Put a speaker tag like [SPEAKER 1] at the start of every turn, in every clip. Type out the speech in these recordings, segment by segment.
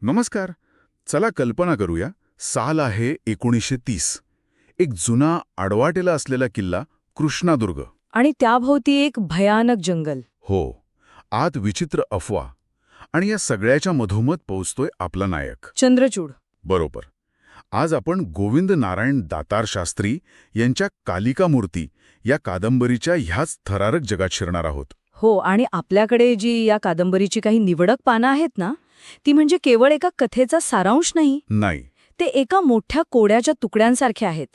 [SPEAKER 1] नमस्कार. चला कल्पना करूया. साल आहे 1930. एक जुना आडवाटेला असलेला किल्ला कृष्णादुर्ग.
[SPEAKER 2] आणि त्याभोवती एक भयानक जंगल.
[SPEAKER 1] हो. आत विचित्र अफवा. आणि या सगळ्याच्या मधोमध पोहोचतोय आपला नायक.
[SPEAKER 2] चंद्रचूड.
[SPEAKER 1] बरोबर. आज आपण गोविंद नारायण दातार शास्त्री यांच्या कालिका मूर्ती या कादंबरीच्या ह्याच थरारक जगात शिरणार आहोत.
[SPEAKER 2] हो, आणि आपल्याकडे जी या कादंबरीची काही निवडक पानं आहेत ना, ती म्हणजे केवळ एका कथेचा सारांश नाही,
[SPEAKER 1] नाही.
[SPEAKER 2] ते एका मोठ्या कोड्याच्या तुकड्यांसारखे आहेत.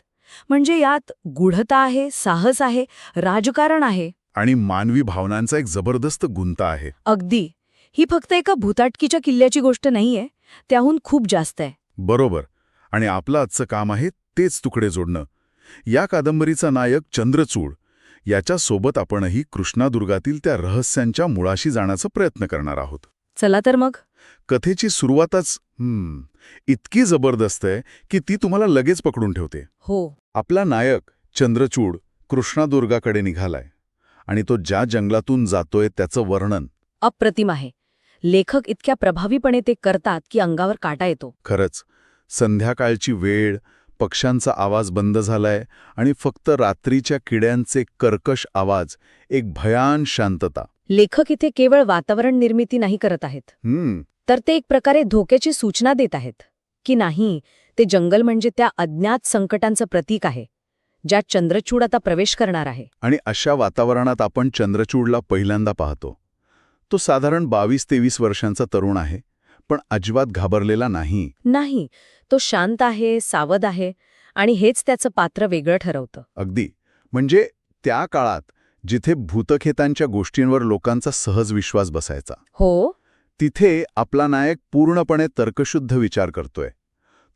[SPEAKER 2] म्हणजे यात गूढता आहे, साहस आहे, राजकारण आहे.
[SPEAKER 1] आणि मानवी भावनांचा एक जबरदस्त गुंता आहे.
[SPEAKER 2] अगदी. ही फक्त एका भुताटकीच्या किल्ल्याची गोष्ट नाहीये, त्याहून खूप जास्त आहे.
[SPEAKER 1] बरोबर. आणि आपलं आजचं काम आहे तेच तुकडे जोडणं. या कादंबरीचा नायक चंद्रचूड याच्यासोबत आपणही कृष्णादुर्गातील त्या रहस्यांच्या मुळाशी जाण्याचा प्रयत्न करणार आहोत.
[SPEAKER 2] चला तर मग.
[SPEAKER 1] कथेची सुरुवातच इतकी जबरदस्त आहे की ती तुम्हाला लगेच पकडून ठेवते.
[SPEAKER 2] हो.
[SPEAKER 1] आपला नायक चंद्रचूड कृष्णादुर्गाकडे निघालाय आणि तो ज्या जंगलातून जातोय त्याचं वर्णन
[SPEAKER 2] अप्रतिम आहे. लेखक इतक्या प्रभावीपणे ते करतात की अंगावर काटा येतो.
[SPEAKER 1] खरंच. संध्याकाळची वेळ, पक्ष्यांचा आवाज बंद झालाय आणि फक्त रात्रीच्या किड्यांचे कर्कश आवाज, एक भयान शांतता.
[SPEAKER 2] लेखक इथे केवळ वातावरण निर्मिती नाही करत आहेत, तर ते एक प्रकारे धोक्याची सूचना देत आहेत की नाही. ते जंगल म्हणजे त्या अज्ञात संकटांचं प्रतीक आहे, ज्यात चंद्रचूड आता प्रवेश करणार आहे.
[SPEAKER 1] आणि अशा वातावरणात आपण चंद्रचूडला पहिल्यांदा पाहतो. तो साधारण 22-23 वर्षांचा तरुण आहे, पण अजिबात घाबरलेला नाही.
[SPEAKER 2] तो शांत आहे, सावध आहे, आणि हेच त्याचं पात्र वेगळं ठरवतं.
[SPEAKER 1] अगदी. म्हणजे त्या काळात जिथे भूतखेतांच्या गोष्टींवर लोकांचा सहज विश्वास बसायचा,
[SPEAKER 2] हो.
[SPEAKER 1] तिथे आपला नायक पूर्णपणे तर्कशुद्ध विचार करतोय.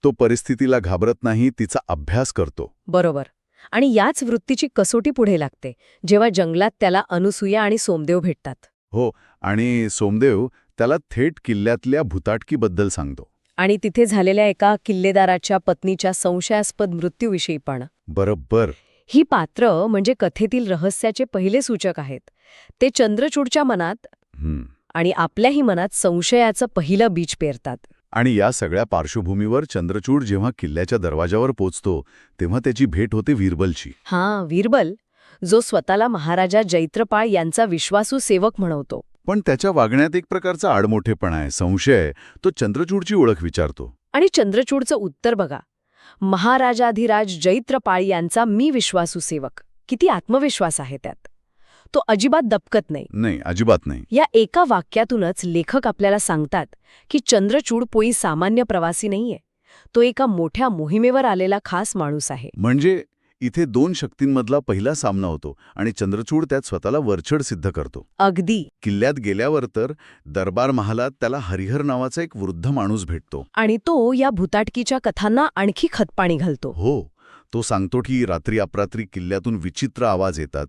[SPEAKER 1] तो परिस्थितीला घाबरत नाही, तिचा अभ्यास करतो.
[SPEAKER 2] बरोबर. आणि याच वृत्तीची कसोटी पुढे लागते जेव्हा जंगलात त्याला अनुसूया आणि सोमदेव भेटतात.
[SPEAKER 1] हो. आणि सोमदेव त्याला थेट किल्ल्यातल्या भूताटकीबद्दल सांगतो.
[SPEAKER 2] आणि तिथे झालेल्या एका किल्लेदाराच्या पत्नीच्या संशयास्पद मृत्यूविषयी पण.
[SPEAKER 1] बरोबर.
[SPEAKER 2] ही पात्र म्हणजे कथेतील रहस्याचे पहिले सूचक आहेत. ते चंद्रचूडच्या मनात आणि आपल्याही मनात संशयाचं पहिलं बीज पेरतात.
[SPEAKER 1] आणि या सगळ्या पार्श्वभूमीवर चंद्रचूड जेव्हा किल्ल्याच्या दरवाजावर पोचतो तेव्हा त्याची भेट होते वीरबलची.
[SPEAKER 2] वीरबल, जो स्वतःला महाराजा जैत्रपाळ यांचा विश्वासू सेवक म्हणवतो.
[SPEAKER 1] पण त्याच्या वागण्यात एक प्रकारचा आडमोठेपणा आहे, संशय. तो चंद्रचूडची ओळख विचारतो.
[SPEAKER 2] आणि चंद्रचूडचं उत्तर बघा. महाराजाधिराज जैत्रपाळ यांचा मी विश्वासू सेवक. किती आत्मविश्वास आहे त्यात. तो अजिबात दबकत नाही.
[SPEAKER 1] नाही, अजिबात नाही.
[SPEAKER 2] या एका वाक्यातूनच लेखक आपल्याला सांगतात की चंद्रचूड पोई सामान्य प्रवासी नाहीये. तो एका मोठ्या मोहिमेवर आलेला खास माणूस आहे.
[SPEAKER 1] म्हणजे इथे दोन शक्तींमधला पहिला सामना होतो आणि चंद्रचूड त्यात स्वतःला वरचढ सिद्ध करतो.
[SPEAKER 2] अगदी.
[SPEAKER 1] किल्ल्यात गेल्यावर तर दरबार महालात त्याला हरिहर नावाचा एक वृद्ध माणूस भेटतो.
[SPEAKER 2] आणि तो या भूताटकीच्या कथांना आणखी खतपाणी घालतो.
[SPEAKER 1] हो. तो सांगतो की रात्री अपरात्री किल्ल्यातून विचित्र आवाज येतात.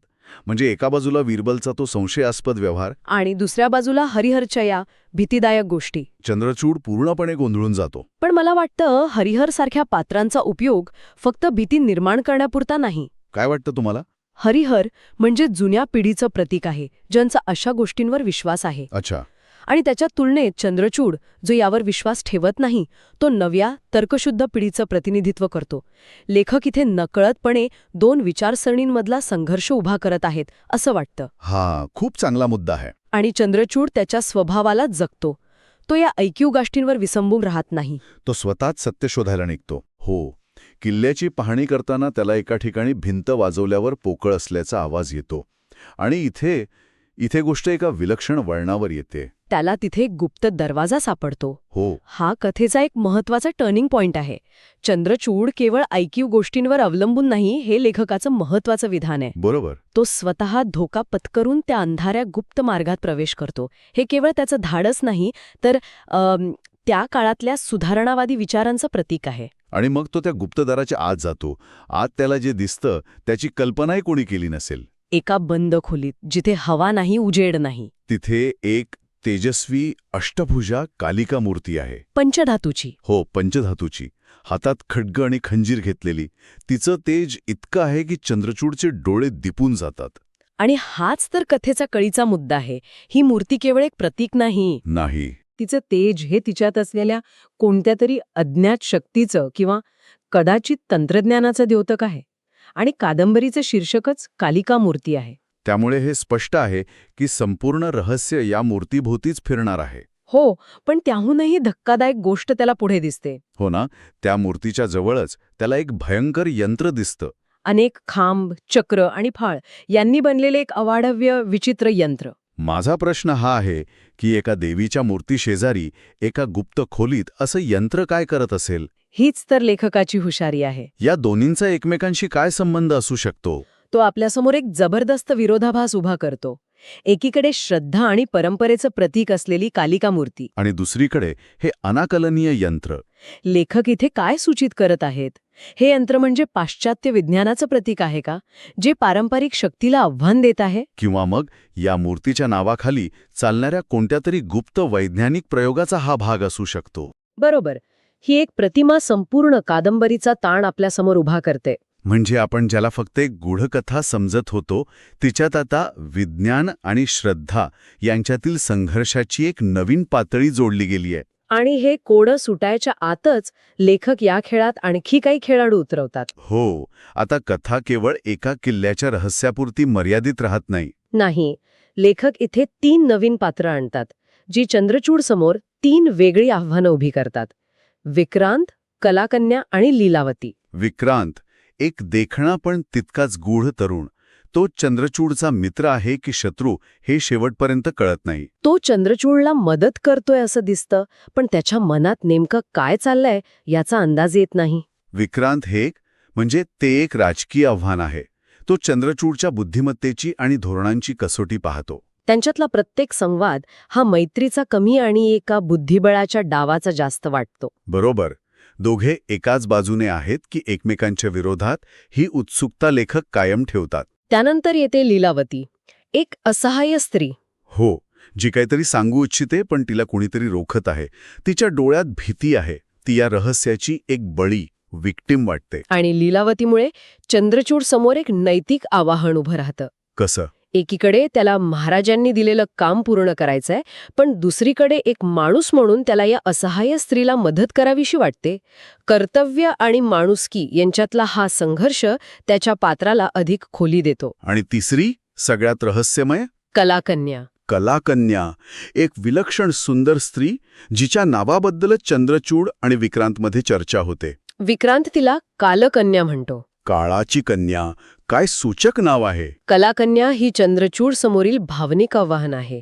[SPEAKER 1] म्हणजे एका बाजूला वीरबलचा तो संशयास्पद व्यवहार
[SPEAKER 2] आणि दुसऱ्या बाजूला हरिहरच्या या भीतीदायक गोष्टी.
[SPEAKER 1] चंद्रचूड पूर्णपणे गोंधळून जातो.
[SPEAKER 2] पण मला वाटतं हरिहरसारख्या पात्रांचा उपयोग फक्त भीती निर्माण करण्यापुरता नाही.
[SPEAKER 1] काय वाटतं तुम्हाला?
[SPEAKER 2] हरिहर म्हणजे जुन्या पिढीचं प्रतीक आहे, ज्यांचा अशा गोष्टींवर विश्वास आहे.
[SPEAKER 1] अच्छा.
[SPEAKER 2] आणि त्याच्या तुलनेत चंद्रचूड, जो यावर विश्वास ठेवत नाही, तो नव्या तर्कशुद्ध पिढीचं प्रतिनिधित्व करतो. लेखक इथे नकळतपणे दोन विचारसरणींमधला संघर्ष उभा करत आहेत असं वाटतं.
[SPEAKER 1] खूप चांगला मुद्दा आहे.
[SPEAKER 2] आणि चंद्रचूड त्याच्या स्वभावाला जगतो. तो या ऐकीव गोष्टींवर विसंबून राहत नाही.
[SPEAKER 1] तो स्वतःच सत्य शोधायला निघतो. हो. किल्ल्याची पाहणी करताना त्याला एका ठिकाणी भिंत वाजवल्यावर पोकळ असल्याचा आवाज येतो. आणि इथे गोष्ट एका विलक्षण वळणावर येते.
[SPEAKER 2] त्याला तिथे एक गुप्त दरवाजा सापडतो.
[SPEAKER 1] हो.
[SPEAKER 2] हा कथेचा एक महत्वाचा टर्निंग पॉइंट आहे. चंद्रचूड केवळ ऐकीव गोष्टींवर अवलंबून नाही, हे लेखकाचं महत्वाचं विधान आहे.
[SPEAKER 1] बरोबर.
[SPEAKER 2] तो स्वतः धोका पत्करून त्या अंधाऱ्या गुप्त मार्गात प्रवेश करतो. हे केवळ त्याचं धाडस नाही, तर त्या काळातल्या सुधारणावादी विचारांचं प्रतीक आहे.
[SPEAKER 1] आणि मग तो त्या गुप्तदाराच्या आत जातो. आत त्याला जे दिसतं त्याची कल्पनाही कोणी केली नसेल.
[SPEAKER 2] एका बंद खोलीत, जिथे हवा नाही, उजेड नाही.
[SPEAKER 1] तिथे एक तेजस्वी अष्टभुजा कालिका मूर्ती आहे.
[SPEAKER 2] पंचधातूची.
[SPEAKER 1] हो, पंचधातूची. हातात खड्ग आणि खंजीर घेतलेली. तिचं तेज इतकं आहे की चंद्रचूडचे डोळे दिपून जातात.
[SPEAKER 2] आणि हाच तर कथेचा कळीचा मुद्दा आहे. ही मूर्ती केवळ एक प्रतीक नाही, तिचं तेज हे तिच्यात असलेल्या कोणत्या तरी अज्ञात शक्तीचं किंवा कदाचित तंत्रज्ञानाचं द्योतक आहे. आणि कादंबरीचं शीर्षकच कालिका मूर्ती आहे.
[SPEAKER 1] त्यामुळे हे स्पष्ट आहे की संपूर्ण रहस्य या मूर्तीभोवतीच फिरणार आहे.
[SPEAKER 2] हो, पण त्याहूनही धक्कादायक गोष्ट त्याला पुढे दिसते.
[SPEAKER 1] हो ना, त्या मूर्तीच्या जवळच त्याला एक भयंकर यंत्र दिसतं.
[SPEAKER 2] अनेक खांब, चक्र आणि फाळ यांनी बनलेले एक अवाढव्य विचित्र यंत्र.
[SPEAKER 1] माझा प्रश्न हा आहे की एका देवीच्या मूर्तीशेजारी एका गुप्त खोलीत असं यंत्र काय करत असेल?
[SPEAKER 2] हीच तर लेखकाची हुशारी आहे.
[SPEAKER 1] या दोन्हींचा एकमेकांशी काय संबंध असू शकतो?
[SPEAKER 2] तो आपल्यासमोर एक जबरदस्त विरोधाभास उभा करतो. एकीकडे श्रद्धा आणि परंपरेचं प्रतीक असलेली कालिका मूर्ती,
[SPEAKER 1] आणि दुसरीकडे हे अनाकलनीय यंत्र.
[SPEAKER 2] लेखक इथे काय सूचित करत आहेत? हे यंत्र म्हणजे पाश्चात्य विज्ञानाचं प्रतीक आहे का, जे पारंपरिक शक्तीला आव्हान देत आहे?
[SPEAKER 1] किंवा मग या मूर्तीच्या नावाखाली चालणाऱ्या कोणत्या तरी गुप्त वैज्ञानिक प्रयोगाचा हा भाग असू शकतो?
[SPEAKER 2] बरोबर. ही एक प्रतिमा संपूर्ण कादंबरीचा ताण आपल्यासमोर उभा करते.
[SPEAKER 1] म्हणजे आपण ज्याला फक्त एक गूढकथा समजत होतो तिच्यात आता विज्ञान आणि श्रद्धा यांच्यातील संघर्षाची एक नवीन पातळी जोडली गेली आहे.
[SPEAKER 2] आणि हे कोडं सुटायच्या आतच लेखक या खेळात आणखी काही खेळाडू उतरवतात.
[SPEAKER 1] हो, आता कथा केवळ एका किल्ल्याच्या रहस्यापुरती मर्यादित राहत नाही.
[SPEAKER 2] नाही, लेखक इथे 3 नवीन पात्रं आणतात, जी चंद्रचूड समोर 3 वेगळी आव्हानं उभी करतात. विक्रांत, कलाकन्या आणि लीलावती.
[SPEAKER 1] विक्रांत, एक देखणा पण तितकाच गूढ तरुण. तो चंद्रचूडचा मित्र आहे की शत्रू हे शेवटपर्यंत कळत नाही.
[SPEAKER 2] तो चंद्रचूडला मदत करतोय असं दिसतं, पण त्याच्या मनात नेमकं काय चाललंय याचा अंदाज येत नाही.
[SPEAKER 1] विक्रांत म्हणजे ते एक राजकीय आव्हान आहे. तो चंद्रचूडच्या बुद्धिमत्तेची आणि धोरणांची कसोटी पाहतो.
[SPEAKER 2] त्यांच्यातला प्रत्येक संवाद हा मैत्रीचा कमी आणि एका बुद्धिबळाच्या डावाचा जास्त वाटतो.
[SPEAKER 1] बरोबर. दोघे एकाच बाजूने आहेत की एकमेकांच्या विरोधात, ही उत्सुकता लेखक कायम ठेवतात.
[SPEAKER 2] त्यानंतर येते लीलावती, एक असहाय्य स्त्री.
[SPEAKER 1] हो, जी काहीतरी सांगू इच्छिते पण तिला कुणीतरी रोखत आहे. तिच्या डोळ्यात भीती आहे. ती या रहस्याची एक बळी, विक्टिम वाटते.
[SPEAKER 2] आणि लीलावतीमुळे चंद्रचूड समोर एक नैतिक आवाहन उभं राहतं.
[SPEAKER 1] कसं?
[SPEAKER 2] एकीकडे त्याला महाराजांनी दिलेलं काम पूर्ण करायचंय, पण दुसरीकडे एक माणूस म्हणून त्याला या असहाय्य स्त्रीला मदत करावीशी वाटते. कर्तव्य आणि माणुसकी यांच्यातला हा संघर्ष त्याच्या पात्राला अधिक खोली देतो.
[SPEAKER 1] आणि तिसरी, सगळ्यात रहस्यमय,
[SPEAKER 2] कलाकन्या.
[SPEAKER 1] कलाकन्या, एक विलक्षण सुंदर स्त्री जिच्या नावाबद्दलच चंद्रचूड आणि विक्रांतमध्ये चर्चा होते.
[SPEAKER 2] विक्रांत तिला कालकन्या म्हणतो.
[SPEAKER 1] काळाची कन्या, काय सूचक नाव आहे.
[SPEAKER 2] कलाकन्या ही चंद्रचूड समोरील भावनिक आव्हान आहे.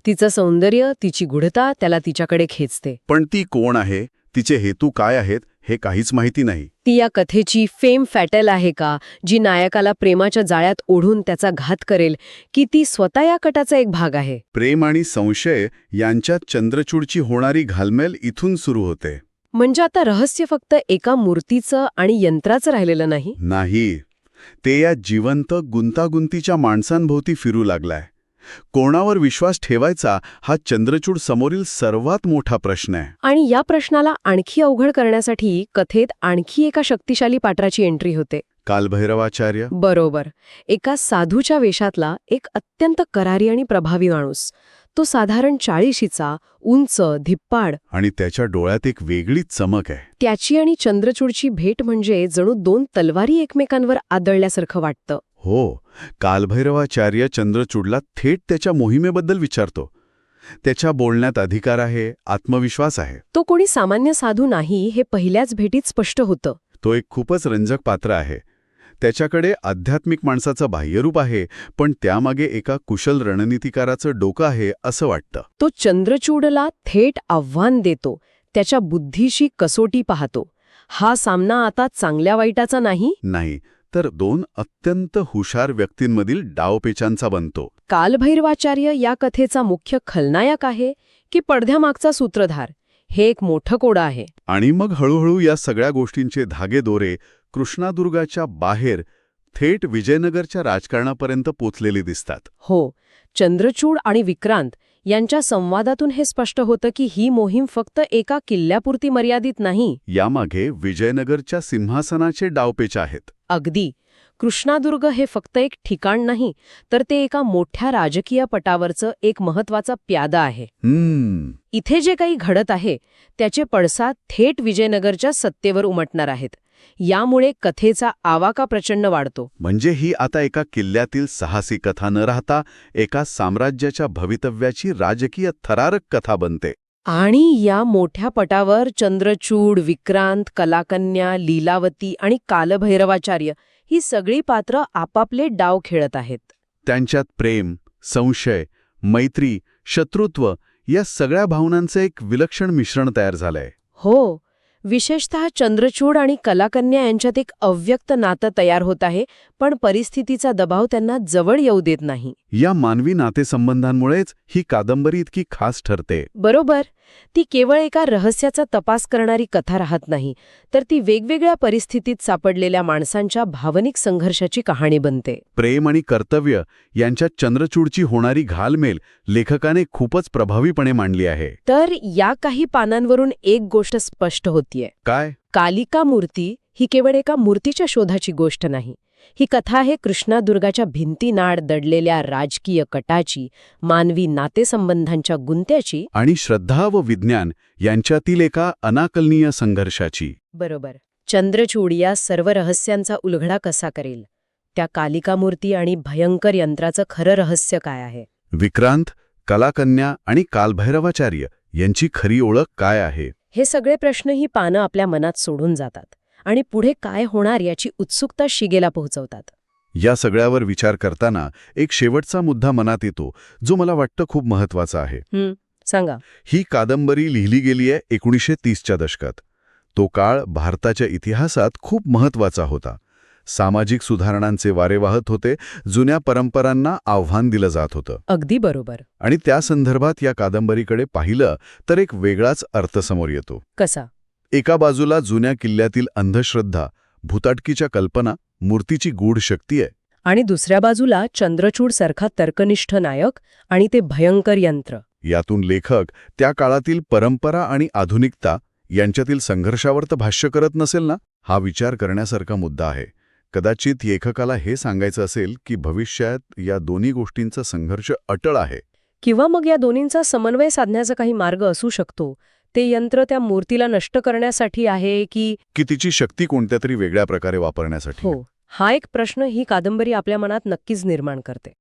[SPEAKER 2] तिचं सौंदर्य, तिची गूढता त्याला तिच्याकडे खेचते.
[SPEAKER 1] पण ती कोण आहे, तिचे हेतू काय आहेत, हे काहीच माहिती नाही.
[SPEAKER 2] ती या कथेची फेम फॅटल आहे का, जी नायकाला प्रेमाच्या जाळ्यात ओढून त्याचा घात करेल, की ती स्वतः या कटाचा एक भाग आहे?
[SPEAKER 1] प्रेम आणि संशय यांच्यात चंद्रचूडची होणारी घालमेल इथून सुरू होते.
[SPEAKER 2] म्हणजे आता रहस्य फक्त एका मूर्तीचं आणि यंत्राचं राहिलेलं नाही.
[SPEAKER 1] नाही, ते या जिवंत गुंतागुंतीच्या माणसांभोवती फिरू लागलाय. कोणावर विश्वास ठेवायचा हा चंद्रचूड समोरील सर्वात मोठा प्रश्न आहे.
[SPEAKER 2] आणि या प्रश्नाला आणखी अवघड करण्यासाठी कथेत आणखी एका शक्तिशाली पात्राची एंट्री होते.
[SPEAKER 1] कालभैरवाचार्य.
[SPEAKER 2] बरोबर. एका साधूच्या वेशातला एक अत्यंत करारी आणि प्रभावी माणूस. तो साधारण 40शीचा, उंच, धिप्पाड.
[SPEAKER 1] आणि त्याच्या डोळ्यात एक वेगळीच चमक आहे.
[SPEAKER 2] त्याची आणि चंद्रचूडची भेट म्हणजे जणू 2 तलवारी एकमेकांवर आदळल्यासारखं वाटतं.
[SPEAKER 1] हो, कालभैरवाचार्य चंद्रचूडला थेट त्याच्या मोहिमेबद्दल विचारतो. त्याच्या बोलण्यात अधिकार आहे, आत्मविश्वास आहे.
[SPEAKER 2] तो कोणी सामान्य साधू नाही हे पहिल्याच भेटीत स्पष्ट होतं.
[SPEAKER 1] तो एक खूपच रंजक पात्र आहे. त्याच्याकडे आध्यात्मिक माणसाचं बाह्यरूप आहे, पण त्यामागे एका कुशल रणनीतिकाराचं डोकं आहे असं वाटतं.
[SPEAKER 2] तो चंद्रचूडला थेट आव्हान देतो, त्याच्या बुद्धीशी कसोटी पाहतो. हा सामना आता चांगल्या वाईटाचा नाही,
[SPEAKER 1] तर 2 अत्यंत हुशार व्यक्तींमधील डावपेचांचा बनतो.
[SPEAKER 2] कालभैरवाचार्य या कथेचा मुख्य खलनायक आहे की पडद्यामागचा सूत्रधार? हे एक मोठं कोडं आहे.
[SPEAKER 1] आणि मग हळूहळू या सगळ्या गोष्टींचे धागेदोरे कृष्णादुर्गाच्या बाहेर थेट विजयनगरच्या राजकारणापर्यंत पोचलेले दिसतात.
[SPEAKER 2] हो, चंद्रचूड आणि विक्रांत यांच्या संवादातून हे स्पष्ट होतं की ही मोहीम फक्त एका किल्ल्यापुरती मर्यादित नाही.
[SPEAKER 1] यामागे विजयनगरच्या सिंहासनाचे डावपेच आहेत.
[SPEAKER 2] अगदी. कृष्णादुर्ग हे फक्त एक ठिकाण नाही, तर ते एका मोठ्या राजकीय पटावरचं एक महत्वाचा प्यादा आहे. इथे जे काही घडत आहे त्याचे पडसाद थेट विजयनगरच्या सत्तेवर उमटणार आहेत. यामुळे कथेचा आवाका प्रचंड वाढतो.
[SPEAKER 1] म्हणजे ही आता एका किल्ल्यातील साहसी कथा न राहता एका साम्राज्याच्या भवितव्याची राजकीय थरारक कथा बनते.
[SPEAKER 2] आणि या मोठ्या पटावर चंद्रचूड, विक्रांत, कलाकन्या, लीलावती आणि कालभैरवाचार्य ही सगळी पात्र आपापले डाव खेळत आहेत.
[SPEAKER 1] त्यांच्यात प्रेम, संशय, मैत्री, शत्रुत्व या सगळ्या भावनांचं एक विलक्षण मिश्रण तयार झालंय.
[SPEAKER 2] हो, विशेषतः चंद्रचूड आणि कलाकन्या यांच्यात एक अव्यक्त नातं तयार होत आहे, पण परिस्थितीचा दबाव त्यांना जवळ येऊ देत नाही.
[SPEAKER 1] या मानवी नातेसंबंधांमुळेच ही कादंबरी इतकी खास ठरते.
[SPEAKER 2] बरोबर. ती केवळ एका रहस्याचा तपास करणारी कथा राहत नाही, तर ती वेगवेगळ्या परिस्थितीत सापडलेल्या माणसांच्या भावनिक संघर्षाची कहाणी बनते.
[SPEAKER 1] प्रेम आणि कर्तव्य यांच्यात चंद्रचूडची होणारी घालमेल लेखकाने खूपच प्रभावीपणे मांडली आहे.
[SPEAKER 2] तर या काही पानांवरून एक गोष्ट स्पष्ट होतीये.
[SPEAKER 1] काय?
[SPEAKER 2] कालिका मूर्ती ही केवळ एका मूर्तीच्या शोधाची गोष्ट नाही. ही कथा आहे कृष्णादुर्गाच्या भिंतीनाड दडलेल्या राजकीय कटाची, मानवी नातेसंबंधांच्या गुंत्याची
[SPEAKER 1] आणि श्रद्धा व विज्ञान यांच्यातील एका अनाकलनीय संघर्षाची.
[SPEAKER 2] बरोबर. चंद्रचूड या सर्व रहस्यांचा उलगडा कसा करेल? त्या कालिका मूर्ती आणि भयंकर यंत्राचं खरं रहस्य काय आहे?
[SPEAKER 1] विक्रांत, कलाकन्या आणि कालभैरवाचार्य यांची खरी ओळख काय आहे?
[SPEAKER 2] हे सगळे प्रश्न ही पानं आपल्या मनात सोडून जातात आणि पुढे काय होणार याची उत्सुकता शिगेला पोहोचवतात.
[SPEAKER 1] या सगळ्यावर विचार करताना एक शेवटचा मुद्दा मनात येतो, जो मला वाटतं खूप महत्वाचा आहे.
[SPEAKER 2] सांगा.
[SPEAKER 1] ही कादंबरी लिहिली गेली आहे 1930च्या दशकात. तो काळ भारताच्या इतिहासात खूप महत्वाचा होता. सामाजिक सुधारणांचे वारे वाहत होते, जुन्या परंपरांना आव्हान दिलं जात होतं.
[SPEAKER 2] अगदी बरोबर.
[SPEAKER 1] आणि त्या संदर्भात या कादंबरीकडे पाहिलं तर एक वेगळाच अर्थ समोर येतो.
[SPEAKER 2] कसा?
[SPEAKER 1] एका बाजूला जुन्या किल्ल्यातील अंधश्रद्धा, भूताटकीच्या कल्पना, मूर्तीची गूढ शक्ती आहे.
[SPEAKER 2] आणि दुसऱ्या बाजूला चंद्रचूडसारखा तर्कनिष्ठ नायक आणि ते भयंकर यंत्र.
[SPEAKER 1] यातून लेखक त्या काळातील परंपरा आणि आधुनिकता यांच्यातील संघर्षावर तर भाष्य करत नसेल ना? हा विचार करण्यासारखा मुद्दा आहे. कदाचित लेखकाला हे सांगायचं असेल की भविष्यात या दोन्ही गोष्टींचा संघर्ष अटळ आहे.
[SPEAKER 2] किंवा मग या दोन्हींचा समन्वय साधण्याचा काही मार्ग असू शकतो. ते यंत्र त्या मूर्तीला नष्ट करण्यासाठी आहे की
[SPEAKER 1] तिची शक्ती कोणत्या तरी वेगळ्या प्रकारे वापरण्यासाठी.
[SPEAKER 2] हो, हा एक प्रश्न ही कादंबरी आपल्या मनात नक्कीच निर्माण करते.